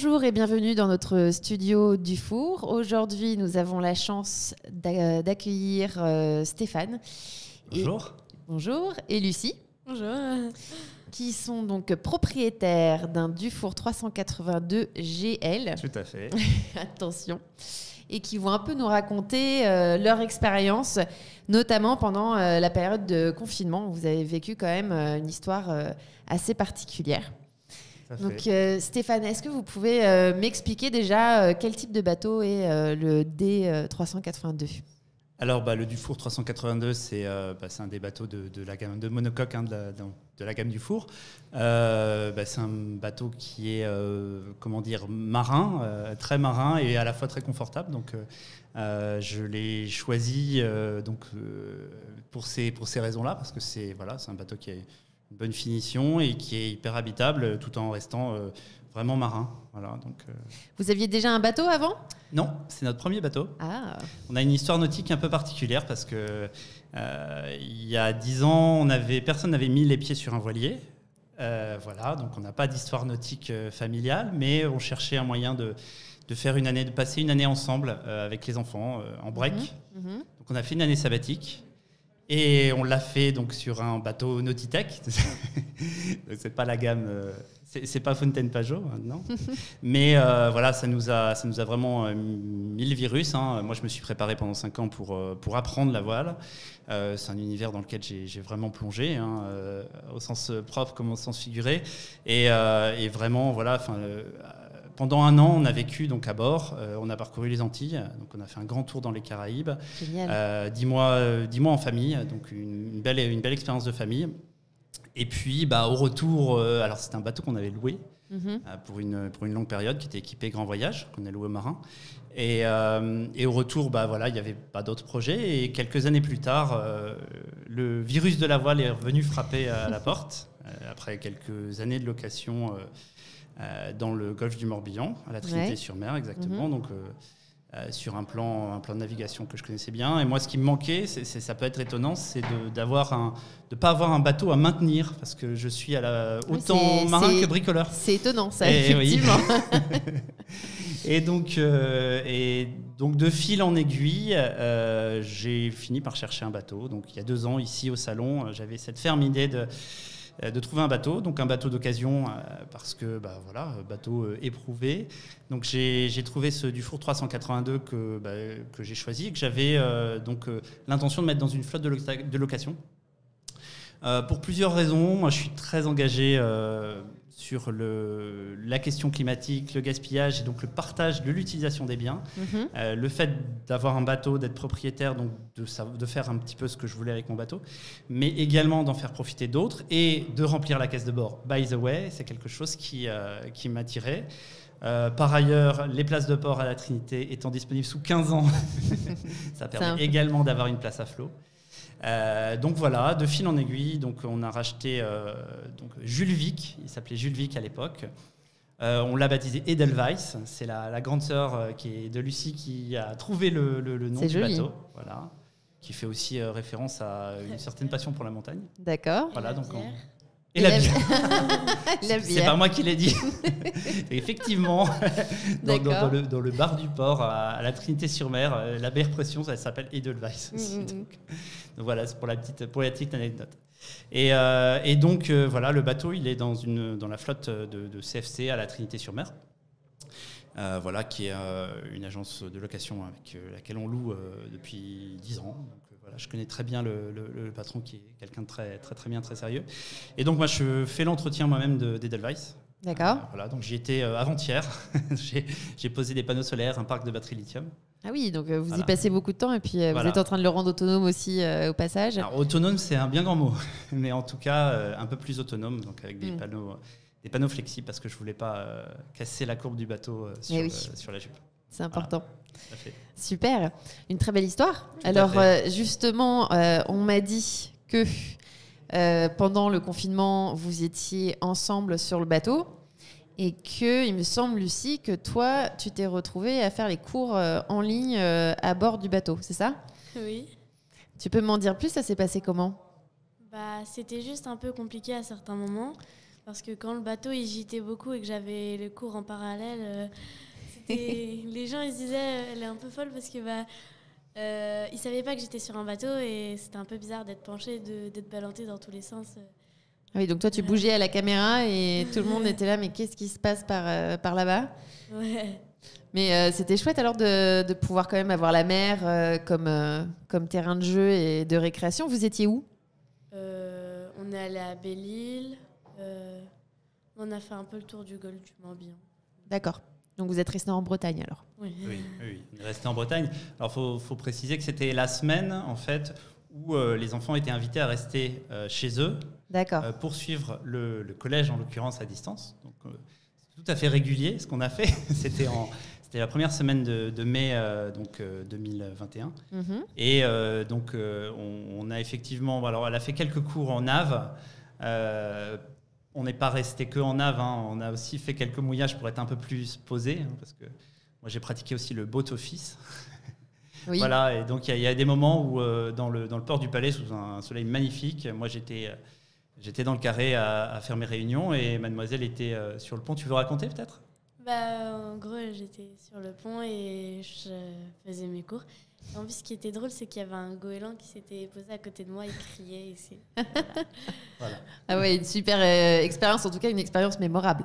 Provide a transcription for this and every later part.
Bonjour et bienvenue dans notre studio Dufour. Aujourd'hui, nous avons la chance d'accueillir Stéphane. Bonjour. Et Lucie. Bonjour. Qui sont donc propriétaires d'un Dufour 382 GL. Tout à fait. Attention. Et qui vont un peu nous raconter leur expérience, notamment pendant la période de confinement. Vous avez vécu quand même une histoire assez particulière. Donc Stéphane, est-ce que vous pouvez m'expliquer déjà quel type de bateau est le D382 ? Alors le Dufour 382, c'est un des bateaux de la gamme de monocoque de la gamme Dufour. C'est un bateau qui est marin, très marin et à la fois très confortable. Donc je l'ai choisi pour ces raisons-là, parce que c'est un bateau qui a une bonne finition et qui est hyper habitable tout en restant vraiment marin. Voilà, donc, Vous aviez déjà un bateau avant ? Non, c'est notre premier bateau. Ah. On a une histoire nautique un peu particulière parce que il y a 10 ans, personne n'avait mis les pieds sur un voilier. Donc on n'a pas d'histoire nautique familiale, mais on cherchait un moyen de passer une année ensemble avec les enfants en break. Donc on a fait une année sabbatique. Et on l'a fait donc sur un bateau Nautitech. C'est pas la gamme, c'est pas Fontaine Pajot maintenant. Mais ça nous a vraiment mis le virus. Moi, je me suis préparé pendant 5 ans pour apprendre la voile. C'est un univers dans lequel j'ai vraiment plongé, au sens propre comme au sens figuré. Et vraiment, pendant un an, on a vécu donc à bord. On a parcouru les Antilles, donc on a fait un grand tour dans les Caraïbes. Génial. 10 mois en famille, donc une belle expérience de famille. Et puis, au retour, alors c'était un bateau qu'on avait loué pour une longue période, qui était équipé Grand Voyage, qu'on a loué aux marins. Et au retour, il n'y avait pas d'autres projets. Et quelques années plus tard, le virus de la voile est revenu frapper à la porte, après quelques années de location dans le golfe du Morbihan, à la Trinité-sur-Mer exactement, donc sur un plan de navigation que je connaissais bien. Et moi, ce qui me manquait, ça peut être étonnant, c'est de ne pas avoir un bateau à maintenir, parce que je suis autant marin que bricoleur. C'est étonnant ça, effectivement. Oui. Et donc de fil en aiguille, j'ai fini par chercher un bateau. Donc il y a 2 ans, ici au salon, j'avais cette ferme idée de trouver un bateau d'occasion, parce que bateau éprouvé. Donc j'ai trouvé ce Dufour 382 que j'ai choisi et que j'avais l'intention de mettre dans une flotte de location. Pour plusieurs raisons. Moi, je suis très engagé sur la question climatique, le gaspillage et donc le partage de l'utilisation des biens. Le fait d'avoir un bateau, d'être propriétaire, donc de faire un petit peu ce que je voulais avec mon bateau, mais également d'en faire profiter d'autres et de remplir la caisse de bord. By the way, c'est quelque chose qui m'attirait. Par ailleurs, les places de port à la Trinité étant disponibles sous 15 ans, ça permet également d'avoir une place à flot. De fil en aiguille, on a racheté Jules Vic. Il s'appelait Jules Vic à l'époque. On l'a baptisé Edelweiss. C'est la grande sœur qui est de Lucie qui a trouvé le nom du bateau. Voilà, qui fait aussi référence à une certaine passion pour la montagne. D'accord. Voilà, et la bière. C'est pas moi qui l'ai dit. Effectivement, dans le bar du port, à la Trinité-sur-Mer, la bière pression, ça s'appelle Edelweiss. Donc voilà, c'est pour la petite anecdote. Et le bateau, il est dans la flotte de CFC à la Trinité-sur-Mer. Qui est une agence de location avec laquelle on loue depuis 10 ans. Je connais très bien le patron, qui est quelqu'un de très, très, très bien, très sérieux. Et donc, moi, je fais l'entretien moi-même d'Edelweiss. D'accord. Donc j'y étais avant-hier. J'ai posé des panneaux solaires, un parc de batteries lithium. Ah oui, donc vous y passez beaucoup de temps et puis vous êtes en train de le rendre autonome aussi au passage. Alors, autonome, c'est un bien grand mot, mais en tout cas, un peu plus autonome, donc avec des panneaux flexibles, parce que je ne voulais pas casser la courbe du bateau sur la jupe. C'est important. Voilà, super, une très belle histoire. Tout Alors justement, on m'a dit que pendant le confinement, vous étiez ensemble sur le bateau et que, il me semble, Lucie, que toi, tu t'es retrouvée à faire les cours en ligne à bord du bateau, c'est ça ? Oui. Tu peux m'en dire plus ? Ça s'est passé comment ? C'était juste un peu compliqué à certains moments. Parce que quand le bateau il gîtait beaucoup et que j'avais le cours en parallèle, les gens ils se disaient elle est un peu folle parce que ils savaient pas que j'étais sur un bateau et c'était un peu bizarre d'être penchée, d'être ballantée dans tous les sens. Ah oui, donc toi tu bougeais à la caméra et tout le monde était là, mais qu'est-ce qui se passe par là-bas? Ouais. Mais c'était chouette alors de pouvoir quand même avoir la mer comme terrain de jeu et de récréation. Vous étiez où? On est allé à Belle-Île. On a fait un peu le tour du golfe du Morbihan. D'accord. Donc vous êtes resté en Bretagne alors? Oui, on est resté en Bretagne. Alors faut préciser que c'était la semaine en fait où les enfants étaient invités à rester chez eux. D'accord. Pour suivre le collège en l'occurrence à distance. Donc c'est tout à fait régulier ce qu'on a fait. C'était la première semaine de mai 2021. Mm-hmm. Et donc on a effectivement, alors elle a fait quelques cours en nave. On n'est pas resté que en nave, hein. On a aussi fait quelques mouillages pour être un peu plus posé, hein, parce que moi j'ai pratiqué aussi le boat office. Oui. Voilà, et donc il y a des moments où dans le port du Palais, sous un soleil magnifique, moi j'étais dans le carré à faire mes réunions et mademoiselle était sur le pont. Tu veux raconter peut-être? En gros, j'étais sur le pont et je faisais mes cours. En plus, ce qui était drôle, c'est qu'il y avait un goéland qui s'était posé à côté de moi et criait. Voilà. Ah ouais, une super expérience, en tout cas une expérience mémorable.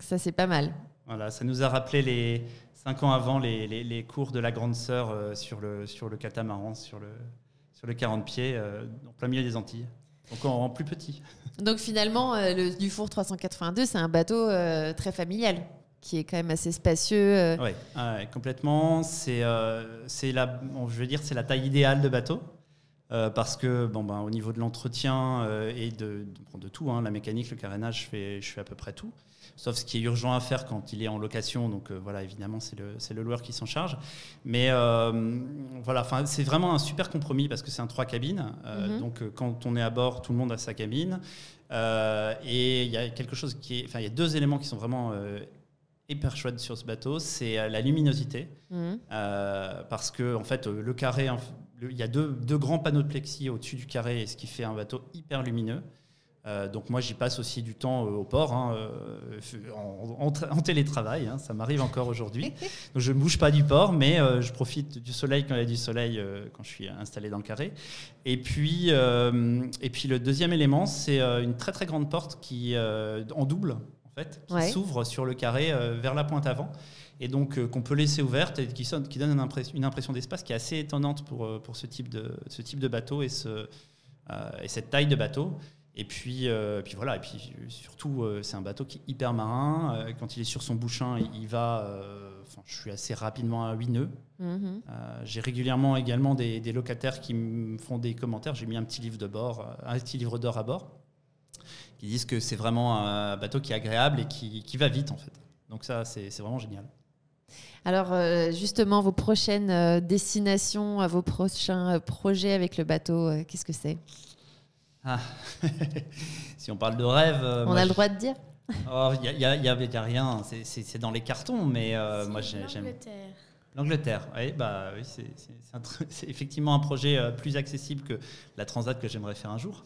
Ça, c'est pas mal. Voilà, ça nous a rappelé 5 ans avant les cours de la grande sœur sur le catamaran, sur le 40 pieds, en plein milieu des Antilles. Donc en plus petit. Donc finalement, le Dufour 382, c'est un bateau très familial, qui est quand même assez spacieux. Oui, complètement. C'est la taille idéale de bateau. Parce que au niveau de l'entretien et de tout, hein, la mécanique, le carénage, je fais à peu près tout. Sauf ce qui est urgent à faire quand il est en location. Donc voilà, évidemment, c'est le loueur qui s'en charge. Mais c'est vraiment un super compromis parce que c'est un 3 cabines. Donc quand on est à bord, tout le monde a sa cabine. Et il y a quelque chose il y a 2 éléments qui sont vraiment hyper chouettes sur ce bateau. C'est la luminosité. Parce que en fait, le carré, il y a deux grands panneaux de plexi au-dessus du carré, et ce qui fait un bateau hyper lumineux. Donc moi j'y passe aussi du temps au port, hein, en télétravail, hein, ça m'arrive encore aujourd'hui. Donc je ne bouge pas du port, mais je profite du soleil quand il y a du soleil, quand je suis installé dans le carré. Et puis le deuxième élément, c'est une très très grande porte qui en double en fait, qui s'ouvre sur le carré vers la pointe avant. Et donc qu'on peut laisser ouverte et qui donne une impression d'espace qui est assez étonnante pour ce type de bateau et cette taille de bateau. Et puis voilà, et puis surtout c'est un bateau qui est hyper marin. Quand il est sur son bouchin, il va. Je suis assez rapidement à 8 nœuds. J'ai régulièrement également des locataires qui me font des commentaires. J'ai mis un petit livre d'or à bord, qui disent que c'est vraiment un bateau qui est agréable et qui va vite en fait. Donc ça, c'est vraiment génial. Alors justement, vos prochaines destinations, vos prochains projets avec le bateau, qu'est-ce que c'est? Si on parle de rêve... on a le droit de dire? Il n'y a rien, c'est dans les cartons, mais moi j'aime... L'Angleterre, oui, c'est effectivement un projet plus accessible que la Transat que j'aimerais faire un jour.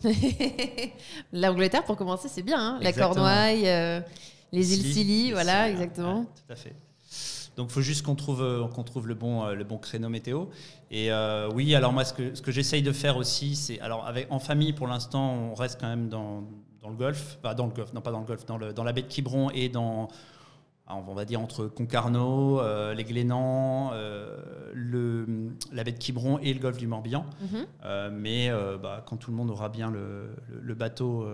L'Angleterre, pour commencer, c'est bien, hein, la Cornouailles, les îles Scilly, voilà, exactement. Ouais, tout à fait. Donc, il faut juste qu'on trouve le bon créneau météo. Et oui, alors moi, ce que j'essaye de faire aussi, c'est... Alors, en famille, pour l'instant, on reste quand même dans le Golfe. Dans la baie de Quiberon et on va dire entre Concarneau, les Glénans, la baie de Quiberon et le golfe du Morbihan. Mais quand tout le monde aura bien le bateau,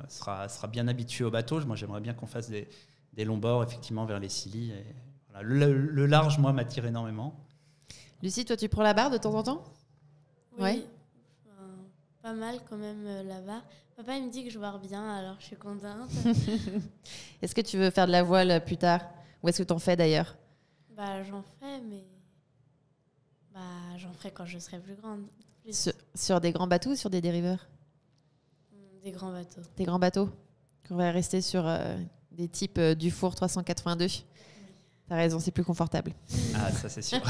sera bien habitué au bateau, moi, j'aimerais bien qu'on fasse des longs bords, effectivement, vers les Scilly. Et voilà. Le large, moi, m'attire énormément. Lucie, toi, tu prends la barre de temps en temps? Oui, ouais. Pas mal quand même là-bas. Papa, il me dit que je vois bien, alors je suis contente. Est-ce que tu veux faire de la voile plus tard? Ou est-ce que tu en fais d'ailleurs? J'en fais, mais j'en ferai quand je serai plus grande. Sur des grands bateaux ou sur des dériveurs? Des grands bateaux. Des grands bateaux? On va rester sur... des types Dufour 382. T'as raison, c'est plus confortable. Ah, ça c'est sûr.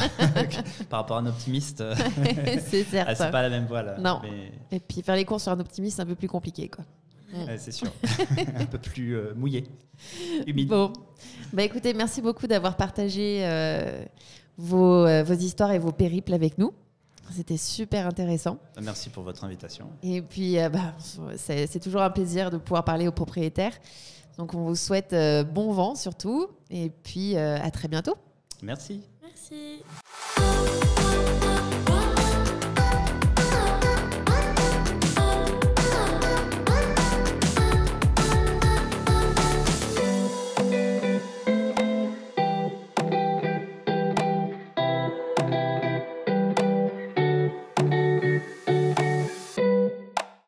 Par rapport à un optimiste, c'est certain. C'est pas la même voile. Non. Mais... Et puis faire les courses sur un optimiste, c'est un peu plus compliqué, quoi. C'est sûr. Un peu plus mouillé, humide. Bon, écoutez, merci beaucoup d'avoir partagé vos histoires et vos périples avec nous. C'était super intéressant. Merci pour votre invitation. Et puis, c'est toujours un plaisir de pouvoir parler aux propriétaires. Donc, on vous souhaite bon vent surtout. Et puis, à très bientôt. Merci. Merci.